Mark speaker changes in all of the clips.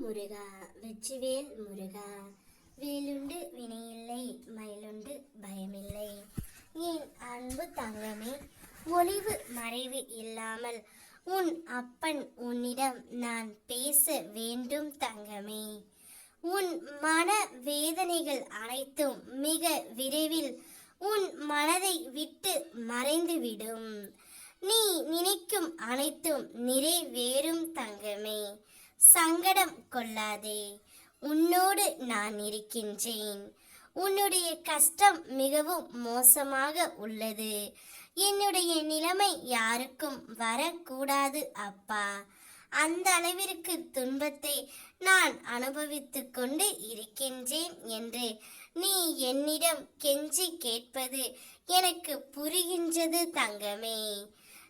Speaker 1: முருகா வெற்றிவேல் முருகா. வேலுண்டு வினையில்லை, மயிலுண்டு பயமில்லை. என் அன்பு தங்கமே, ஒளிவு மறைவு இல்லாமல் உன் அப்பன் உன்னிடம் நான் பேச வேண்டும் தங்கமே. உன் மன வேதனைகள் அனைத்தும் மிக விரைவில் உன் மனதை விட்டு மறைந்துவிடும். நீ நினைக்கும் அனைத்தும் நிறைவேறும் தங்கமே. சங்கடம் கொள்ளாதே, உன்னோடு நான் இருக்கின்றேன். உன்னுடைய கஷ்டம் மிகவும் மோசமாக உள்ளது. என்னுடைய நிலைமை யாருக்கும் வரக்கூடாது அப்பா. அந்த அளவிற்கு துன்பத்தை நான் அனுபவித்துக் கொண்டு இருக்கின்றேன் என்று நீ என்னிடம் கெஞ்சி கேட்பது எனக்கு புரிகின்றது தங்கமே.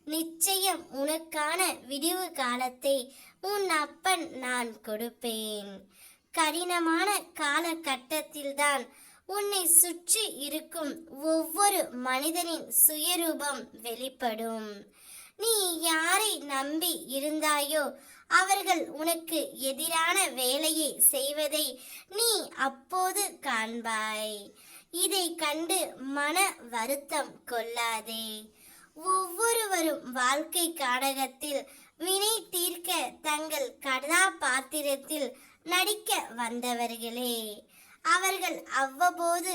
Speaker 1: நிச்சயம் உனக்கான விடிவு காலத்தை உன் அப்பன் நான் கொடுப்பேன். கடினமான காலகட்டத்தில்தான் உன்னை சுற்றி இருக்கும் ஒவ்வொரு மனிதனின் சுயரூபம் வெளிப்படும். நீ யாரை நம்பி இருந்தாயோ அவர்கள் உனக்கு எதிரான வேலையை செய்வதை நீ அப்போது காண்பாய். இதை கண்டு மன வருத்தம் கொள்ளாதே. ஒவ்வொருவரும் வாழ்க்கை நாடகத்தில் வினை தீர்க்க தங்கள் கதாபாத்திரத்தில் நடிக்க வந்தவர்களே. அவர்கள் அவ்வப்போது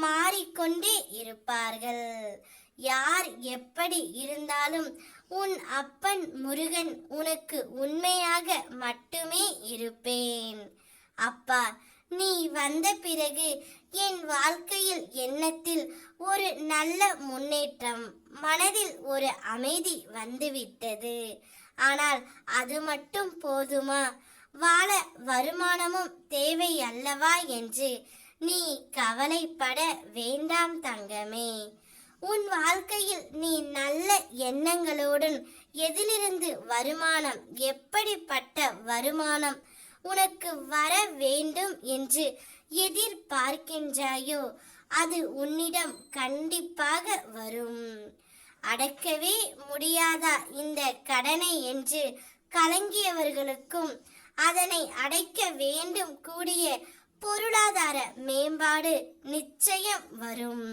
Speaker 1: மாறிக்கொண்டே இருப்பார்கள். யார் எப்படி இருந்தாலும் உன் அப்பன் முருகன் உனக்கு உண்மையாக மட்டுமே இருப்பேன். அப்பா, நீ வந்த பிறகு என் வாழ்க்கையில் எண்ணத்தில் ஒரு நல்ல முன்னேற்றம், மனதில் ஒரு அமைதி வந்துவிட்டது. ஆனால் அது மட்டும் போதுமா? வாழ வருமானமும் தேவை அல்லவா என்று நீ கவலைப்பட வேண்டாம் தங்கமே. உன் வாழ்க்கையில் நீ நல்ல எண்ணங்களுடன் எதிலிருந்து வருமானம், எப்படிப்பட்ட வருமானம் உனக்கு வர வேண்டும் என்று எதிர்பார்க்கின்றாயோ அது உன்னிடம் கண்டிப்பாக வரும். அடக்கவே முடியாதா இந்த கடனை என்று கலங்கியவர்களுக்கும் அதனை அடைக்க வேண்டும் கூடிய பொருளாதார மேம்பாடு நிச்சயம் வரும்.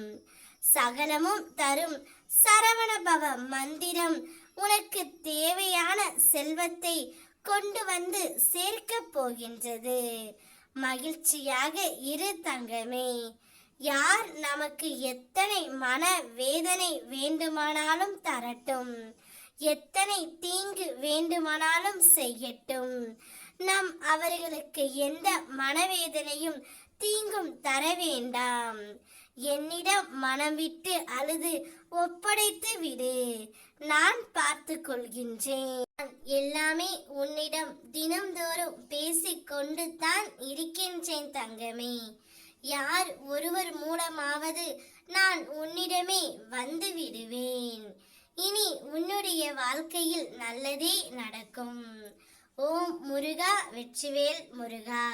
Speaker 1: சகலமும் தரும் சரவணபவ மந்திரம் உனக்கு தேவையான செல்வத்தை கொண்டு வந்து சேர்க்க போகின்றது. மகிழ்ச்சியாக இரு தங்கமே. யார் நமக்கு எத்தனை மன வேதனை வேண்டுமானாலும் தரட்டும், எத்தனை தீங்கு வேண்டுமானாலும் செய்யட்டும், நாம் அவர்களுக்கு எந்த மனவேதனையும் தீங்கும் தர வேண்டாம். என்னிடம் மனம் விட்டு அழுது ஒப்படைத்து விடு, நான் பார்த்து கொள்கின்றேன். எல்லாமே உன்னிடம் தினம்தோறும் பேசிக்கொண்டு தான் இருக்கின்றேன் தங்கமே. யார் ஒருவர் மூலமாவது நான் உன்னிடமே வந்து விடுவேன். இனி உன்னுடைய வாழ்க்கையில் நல்லதே நடக்கும். ஓம் முருகா வெற்றிவேல் முருகா.